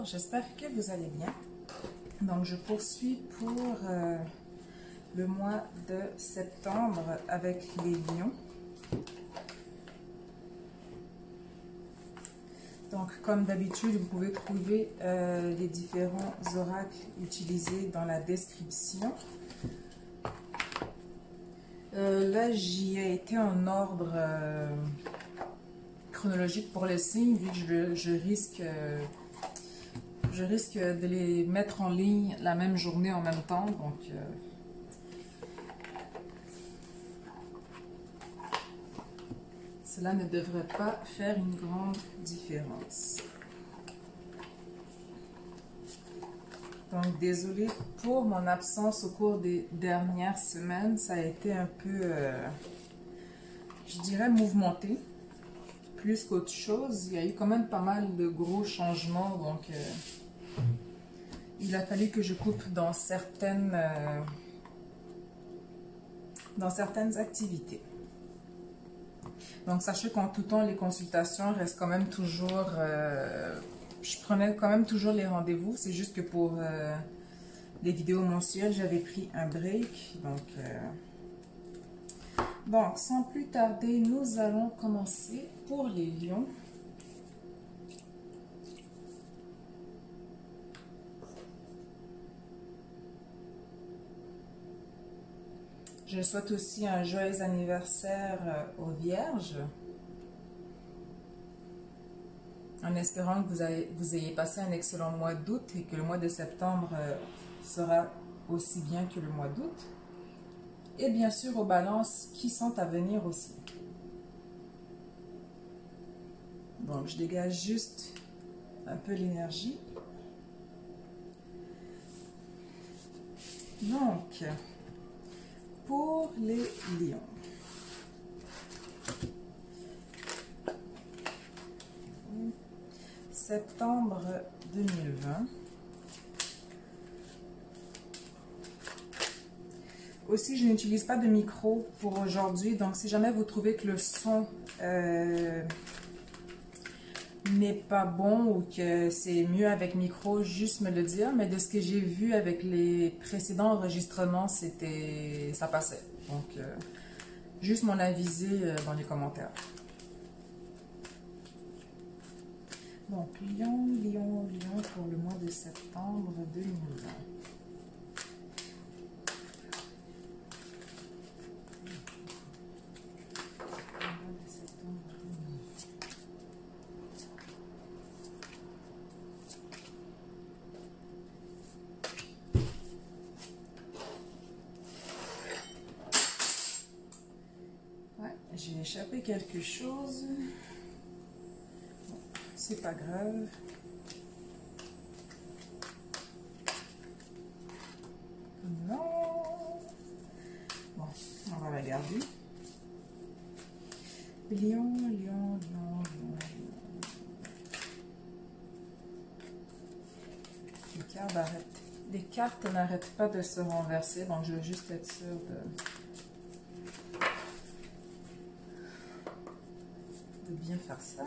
bonjour, j'espère que vous allez bien. Donc je poursuis pour le mois de septembre avec les lions. Donc comme d'habitude, vous pouvez trouver les différents oracles utilisés dans la description. Là, j'y ai été en ordre chronologique pour les signes, vu que je risque de les mettre en ligne la même journée en même temps. Donc, cela ne devrait pas faire une grande différence. Donc, désolée pour mon absence au cours des dernières semaines. Ça a été un peu, je dirais, mouvementé. Plus qu'autre chose, il y a eu quand même pas mal de gros changements. Donc, il a fallu que je coupe dans certaines activités. Donc, sachez qu'en tout temps, les consultations restent quand même toujours... je prenais quand même toujours les rendez-vous. C'est juste que pour les vidéos mensuelles, j'avais pris un break. Donc, sans plus tarder, nous allons commencer pour les lions. Je souhaite aussi un joyeux anniversaire aux Vierges. En espérant que vous ayez passé un excellent mois d'août et que le mois de septembre sera aussi bien que le mois d'août. Et bien sûr aux balances qui sont à venir aussi. Donc je dégage juste un peu l'énergie. Donc, pour les lions. Septembre 2020. Aussi, je n'utilise pas de micro pour aujourd'hui. Donc, si jamais vous trouvez que le son n'est pas bon ou que c'est mieux avec micro, juste me le dire. Mais de ce que j'ai vu avec les précédents enregistrements, ça passait. Donc, juste m'en aviser dans les commentaires. Donc, lion pour le mois de septembre 2020. J'ai échappé quelque chose. Bon, c'est pas grave. Non. Bon, on va la garder. Lion. Les cartes n'arrêtent pas de se renverser, donc je veux juste être sûre de bien faire ça.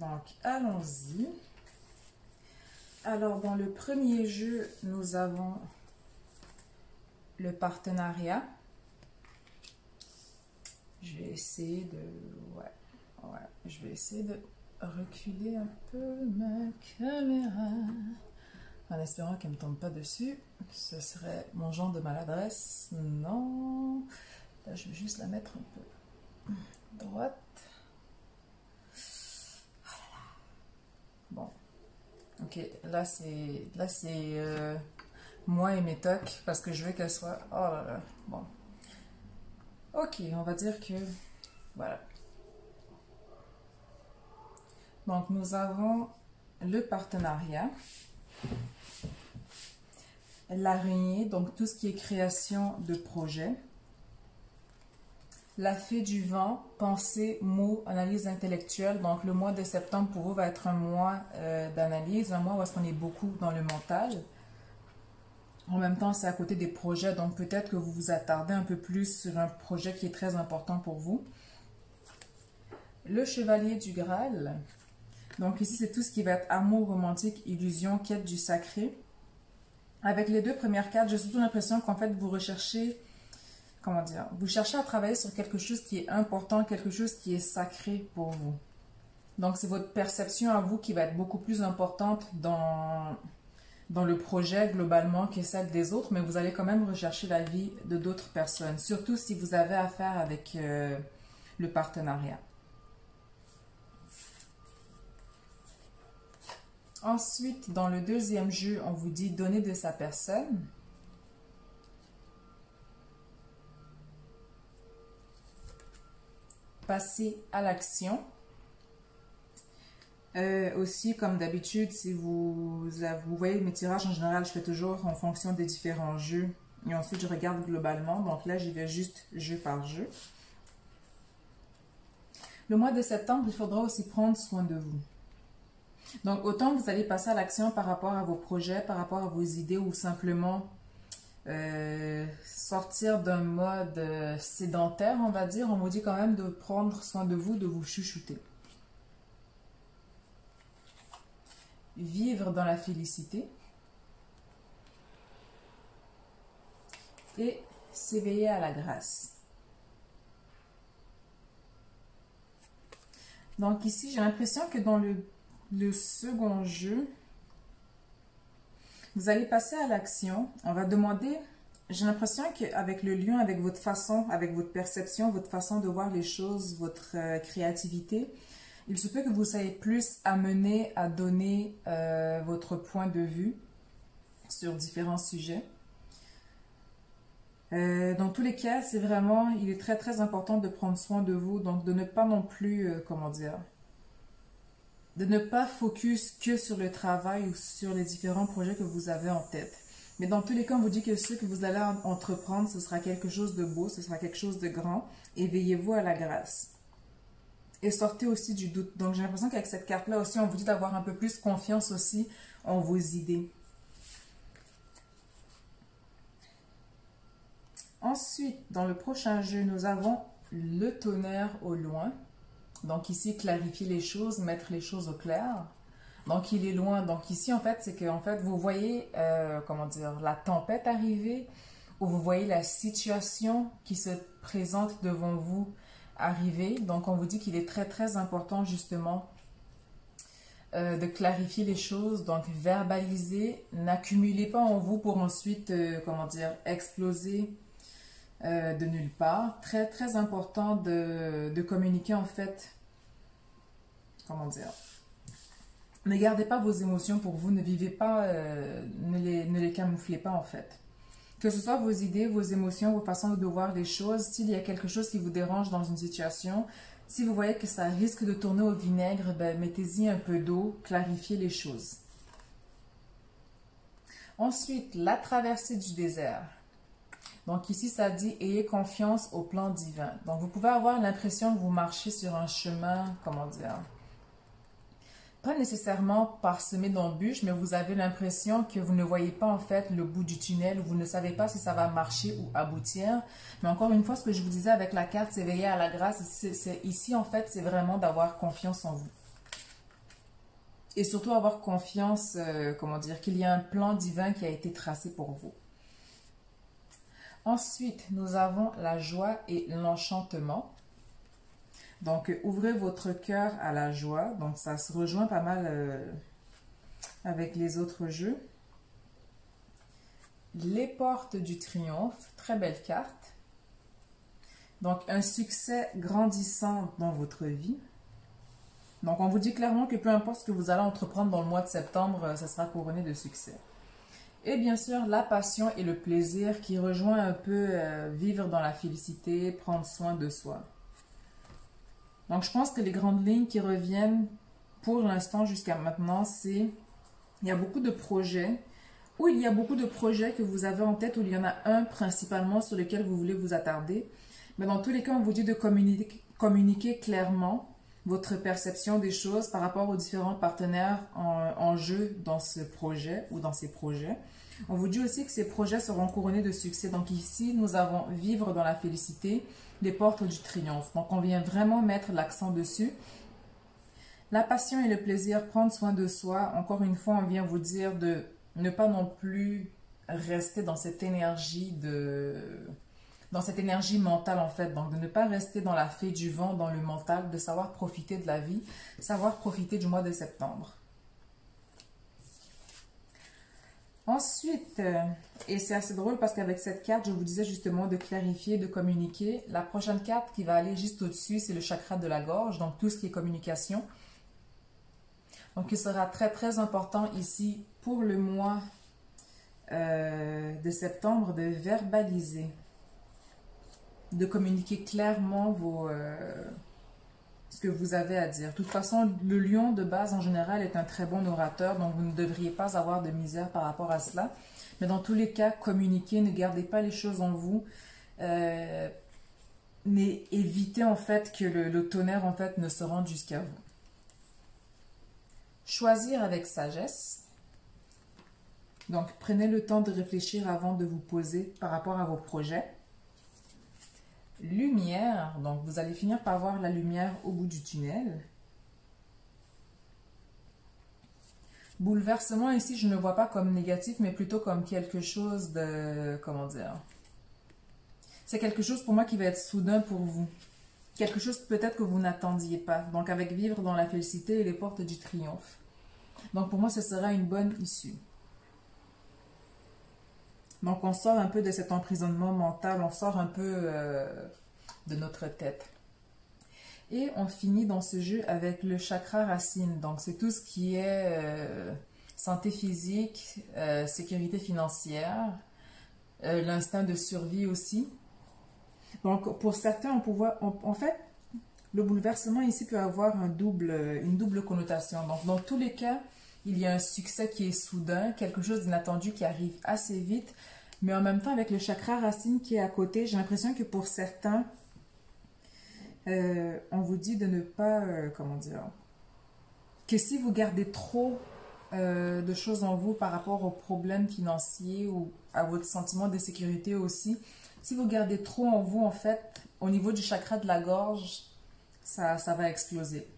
Donc, allons-y. Alors, dans le premier jeu, nous avons le partenariat. Je vais essayer de... Ouais, je vais essayer de reculer un peu ma caméra en espérant qu'elle ne me tombe pas dessus. Ce serait mon genre de maladresse. Non. Là, je vais juste la mettre un peu droite. Bon. Ok, là c'est moi et mes tocs parce que je veux qu'elle soit... Oh là là. Bon. Ok, on va dire que... Voilà. Donc, nous avons le partenariat, l'araignée, donc tout ce qui est création de projet, la fée du vent, pensée, mots, analyse intellectuelle. Donc, le mois de septembre pour vous va être un mois d'analyse, un mois où est-ce qu'on est beaucoup dans le mental. En même temps, c'est à côté des projets, donc peut-être que vous vous attardez un peu plus sur un projet qui est très important pour vous. Le chevalier du Graal. Donc ici, c'est tout ce qui va être amour romantique, illusion, quête du sacré. Avec les deux premières cartes, j'ai surtout l'impression qu'en fait, vous recherchez, comment dire, vous cherchez à travailler sur quelque chose qui est important, quelque chose qui est sacré pour vous. Donc, c'est votre perception à vous qui va être beaucoup plus importante dans le projet globalement que celle des autres, mais vous allez quand même rechercher la vie de d'autres personnes, surtout si vous avez affaire avec le partenariat. Ensuite, dans le deuxième jeu, on vous dit donner de sa personne. Passer à l'action. Aussi, comme d'habitude, si vous voyez mes tirages en général, je fais toujours en fonction des différents jeux. Et ensuite, je regarde globalement. Donc là, j'y vais juste jeu par jeu. Le mois de septembre, il faudra aussi prendre soin de vous. Donc, autant vous allez passer à l'action par rapport à vos projets, par rapport à vos idées ou simplement sortir d'un mode sédentaire, on va dire. On vous dit quand même de prendre soin de vous, de vous chouchouter. Vivre dans la félicité. Et s'éveiller à la grâce. Donc ici, j'ai l'impression que dans le second jeu, vous allez passer à l'action. On va demander, j'ai l'impression qu'avec le lien, avec votre façon, avec votre perception, votre façon de voir les choses, votre créativité, il se peut que vous soyez plus amené à donner votre point de vue sur différents sujets. Dans tous les cas, c'est vraiment, il est très très important de prendre soin de vous, donc de ne pas non plus, comment dire, de ne pas focus que sur le travail ou sur les différents projets que vous avez en tête. Mais dans tous les cas, on vous dit que ce que vous allez entreprendre, ce sera quelque chose de beau, ce sera quelque chose de grand. Éveillez-vous à la grâce. Et sortez aussi du doute. Donc j'ai l'impression qu'avec cette carte-là aussi, on vous dit d'avoir un peu plus confiance aussi en vos idées. Ensuite, dans le prochain jeu, nous avons le tonnerre au loin. Donc ici, clarifier les choses, mettre les choses au clair. Donc il est loin. Donc ici, en fait, c'est que en fait, vous voyez, comment dire, la tempête arriver, ou vous voyez la situation qui se présente devant vous arriver. Donc on vous dit qu'il est très très important justement de clarifier les choses. Donc verbaliser, n'accumulez pas en vous pour ensuite, comment dire, exploser de nulle part. Très très important de communiquer en fait, comment dire, ne gardez pas vos émotions pour vous, ne vivez pas, ne les camouflez pas en fait. Que ce soit vos idées, vos émotions, vos façons de voir les choses, s'il y a quelque chose qui vous dérange dans une situation, si vous voyez que ça risque de tourner au vinaigre, ben, mettez-y un peu d'eau, clarifiez les choses. Ensuite, la traversée du désert. Donc ici, ça dit « Ayez confiance au plan divin ». Donc vous pouvez avoir l'impression que vous marchez sur un chemin, comment dire, pas nécessairement parsemé d'embûches, mais vous avez l'impression que vous ne voyez pas en fait le bout du tunnel, ou vous ne savez pas si ça va marcher ou aboutir. Mais encore une fois, ce que je vous disais avec la carte « S'éveiller à la grâce », ici en fait, c'est vraiment d'avoir confiance en vous. et surtout avoir confiance, comment dire, qu'il y a un plan divin qui a été tracé pour vous. Ensuite, nous avons la joie et l'enchantement. Donc, ouvrez votre cœur à la joie. Donc, ça se rejoint pas mal avec les autres jeux. Les portes du triomphe, très belle carte. Donc, un succès grandissant dans votre vie. Donc, on vous dit clairement que peu importe ce que vous allez entreprendre dans le mois de septembre, ça sera couronné de succès. Et bien sûr, la passion et le plaisir qui rejoint un peu vivre dans la félicité, prendre soin de soi. Donc, je pense que les grandes lignes qui reviennent pour l'instant jusqu'à maintenant, c'est il y a beaucoup de projets, ou il y a beaucoup de projets que vous avez en tête, ou il y en a un principalement sur lequel vous voulez vous attarder. Mais dans tous les cas, on vous dit de communiquer clairement votre perception des choses par rapport aux différents partenaires en jeu dans ce projet ou dans ces projets. On vous dit aussi que ces projets seront couronnés de succès. Donc ici, nous avons vivre dans la félicité, les portes du triomphe. Donc on vient vraiment mettre l'accent dessus. La passion et le plaisir, prendre soin de soi. Encore une fois, on vient vous dire de ne pas non plus rester dans cette énergie mentale en fait. Donc de ne pas rester dans la fée du vent, dans le mental, de savoir profiter de la vie, savoir profiter du mois de septembre. Ensuite, et c'est assez drôle parce qu'avec cette carte, je vous disais justement de clarifier, de communiquer. La prochaine carte qui va aller juste au-dessus, c'est le chakra de la gorge, donc tout ce qui est communication. Donc, il sera très, très important ici pour le mois de septembre de verbaliser, de communiquer clairement ce que vous avez à dire. De toute façon, le lion de base en général est un très bon orateur, donc vous ne devriez pas avoir de misère par rapport à cela. Mais dans tous les cas, communiquez, ne gardez pas les choses en vous. Évitez en fait que le tonnerre en fait ne se rende jusqu'à vous. Choisir avec sagesse. Donc, prenez le temps de réfléchir avant de vous poser par rapport à vos projets. Lumière, donc vous allez finir par voir la lumière au bout du tunnel. Bouleversement, ici, je ne vois pas comme négatif, mais plutôt comme quelque chose de... Comment dire? C'est quelque chose pour moi qui va être soudain pour vous. Quelque chose peut-être que vous n'attendiez pas. Donc, avec vivre dans la félicité et les portes du triomphe. Donc, pour moi, ce sera une bonne issue. Donc, on sort un peu de cet emprisonnement mental, on sort un peu de notre tête. Et on finit dans ce jeu avec le chakra racine. Donc, c'est tout ce qui est santé physique, sécurité financière, l'instinct de survie aussi. Donc, pour certains, en fait, le bouleversement ici peut avoir une double connotation. Donc, dans tous les cas, il y a un succès qui est soudain, quelque chose d'inattendu qui arrive assez vite. Mais en même temps, avec le chakra racine qui est à côté, j'ai l'impression que pour certains, on vous dit de ne pas, comment dire, que si vous gardez trop de choses en vous par rapport aux problèmes financiers ou à votre sentiment de sécurité aussi, si vous gardez trop en vous, en fait, au niveau du chakra de la gorge, ça va exploser.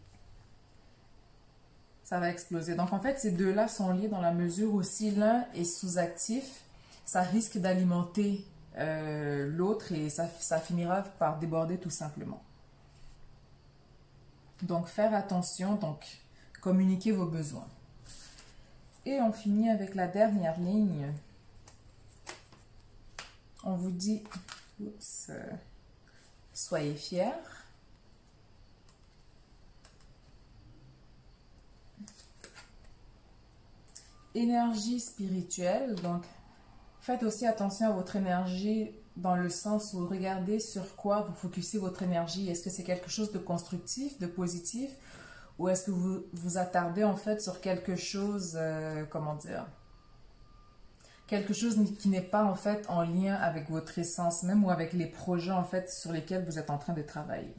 Ça va exploser. Donc, en fait, ces deux-là sont liés dans la mesure où si l'un est sous-actif, ça risque d'alimenter l'autre et ça finira par déborder tout simplement. Donc, faire attention, donc communiquer vos besoins. Et on finit avec la dernière ligne. On vous dit, soyez fiers. Énergie spirituelle, donc faites aussi attention à votre énergie dans le sens où regardez sur quoi vous focussez votre énergie. Est-ce que c'est quelque chose de constructif, de positif, ou est-ce que vous vous attardez en fait sur quelque chose, comment dire, quelque chose qui n'est pas en fait en lien avec votre essence même ou avec les projets en fait sur lesquels vous êtes en train de travailler.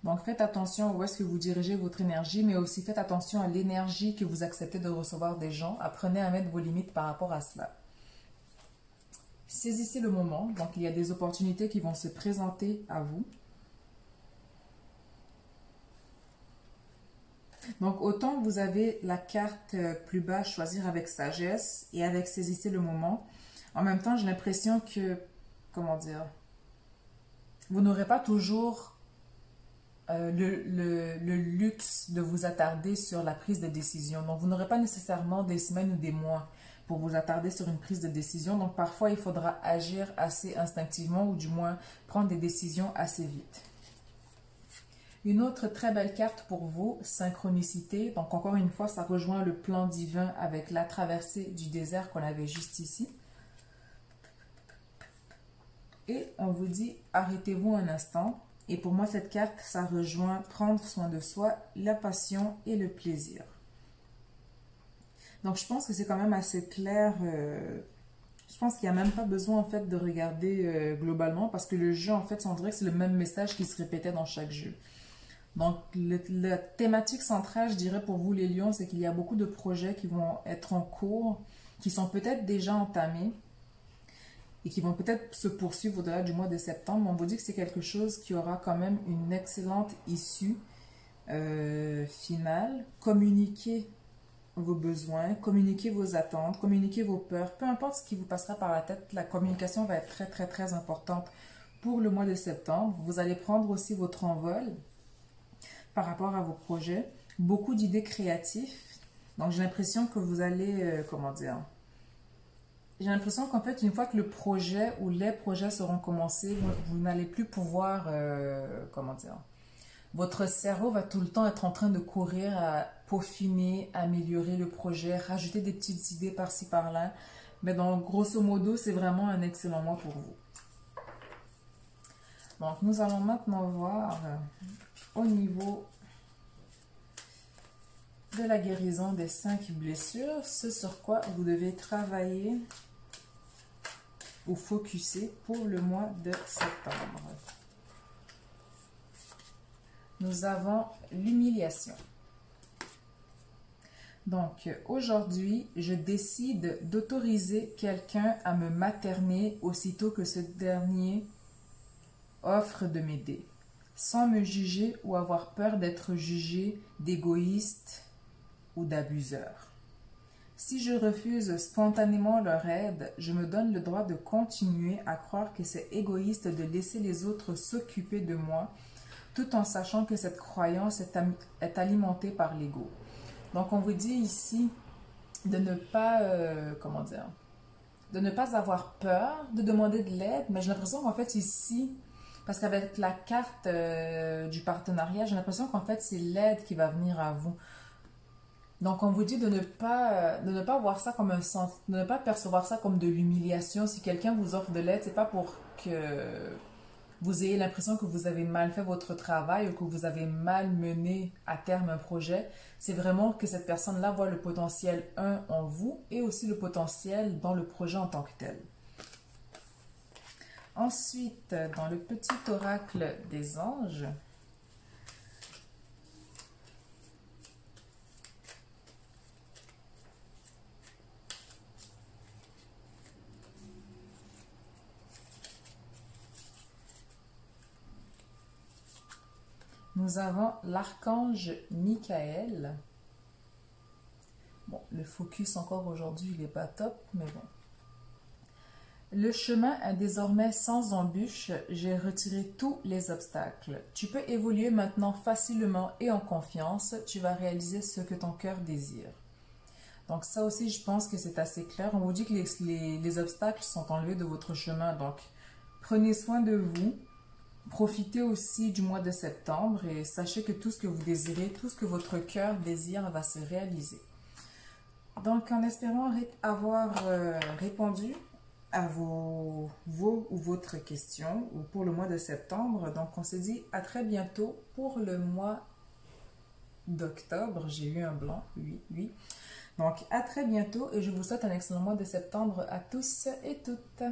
Donc, faites attention où est-ce que vous dirigez votre énergie, mais aussi faites attention à l'énergie que vous acceptez de recevoir des gens. Apprenez à mettre vos limites par rapport à cela. Saisissez le moment. Donc, il y a des opportunités qui vont se présenter à vous. Donc, autant vous avez la carte plus bas, choisir avec sagesse et avec saisissez le moment. En même temps, j'ai l'impression que, comment dire, vous n'aurez pas toujours le luxe de vous attarder sur la prise de décision. Donc, vous n'aurez pas nécessairement des semaines ou des mois pour vous attarder sur une prise de décision. Donc, parfois, il faudra agir assez instinctivement ou du moins prendre des décisions assez vite. Une autre très belle carte pour vous, synchronicité. Donc, encore une fois, ça rejoint le plan divin avec la traversée du désert qu'on avait juste ici. Et on vous dit, arrêtez-vous un instant. Et pour moi, cette carte, ça rejoint prendre soin de soi, la passion et le plaisir. Donc, je pense que c'est quand même assez clair. Je pense qu'il n'y a même pas besoin, en fait, de regarder globalement parce que le jeu, en fait, on dirait que c'est le même message qui se répétait dans chaque jeu. Donc, la thématique centrale, je dirais, pour vous, les lions, c'est qu'il y a beaucoup de projets qui vont être en cours, qui sont peut-être déjà entamés et qui vont peut-être se poursuivre au-delà du mois de septembre. On vous dit que c'est quelque chose qui aura quand même une excellente issue finale. Communiquez vos besoins, communiquez vos attentes, communiquez vos peurs. Peu importe ce qui vous passera par la tête, la communication va être très, très, très importante pour le mois de septembre. Vous allez prendre aussi votre envol par rapport à vos projets. Beaucoup d'idées créatives. Donc, j'ai l'impression que vous allez, comment dire... J'ai l'impression qu'en fait, une fois que le projet ou les projets seront commencés, vous n'allez plus pouvoir, comment dire, votre cerveau va tout le temps être en train de courir à peaufiner, améliorer le projet, rajouter des petites idées par-ci, par-là. Mais donc, grosso modo, c'est vraiment un excellent mois pour vous. Donc, nous allons maintenant voir au niveau de la guérison des 5 blessures, ce sur quoi vous devez travailler ou focuser pour le mois de septembre. Nous avons l'humiliation. Donc, aujourd'hui, je décide d'autoriser quelqu'un à me materner aussitôt que ce dernier offre de m'aider, sans me juger ou avoir peur d'être jugé d'égoïste ou d'abuseur. Si je refuse spontanément leur aide, je me donne le droit de continuer à croire que c'est égoïste de laisser les autres s'occuper de moi, tout en sachant que cette croyance est alimentée par l'ego. Donc, on vous dit ici de ne pas, comment dire, de ne pas avoir peur de demander de l'aide, mais j'ai l'impression qu'en fait ici, parce qu'avec la carte du partenariat, j'ai l'impression qu'en fait c'est l'aide qui va venir à vous. Donc, on vous dit de ne pas voir ça comme un sens, de ne pas percevoir ça comme de l'humiliation. Si quelqu'un vous offre de l'aide, c'est pas pour que vous ayez l'impression que vous avez mal fait votre travail ou que vous avez mal mené à terme un projet. C'est vraiment que cette personne-là voit le potentiel, en vous et aussi le potentiel dans le projet en tant que tel. Ensuite, dans le petit oracle des anges, nous avons l'archange Michael. Bon, le focus encore aujourd'hui, il n'est pas top, mais bon. Le chemin est désormais sans embûche. J'ai retiré tous les obstacles. Tu peux évoluer maintenant facilement et en confiance. Tu vas réaliser ce que ton cœur désire. Donc ça aussi, je pense que c'est assez clair. On vous dit que les obstacles sont enlevés de votre chemin. Donc, prenez soin de vous. Profitez aussi du mois de septembre et sachez que tout ce que vous désirez, tout ce que votre cœur désire va se réaliser. Donc, en espérant avoir répondu à vos ou votre question ou pour le mois de septembre, donc on se dit à très bientôt pour le mois d'octobre. J'ai eu un blanc, oui. Donc, à très bientôt et je vous souhaite un excellent mois de septembre à tous et toutes.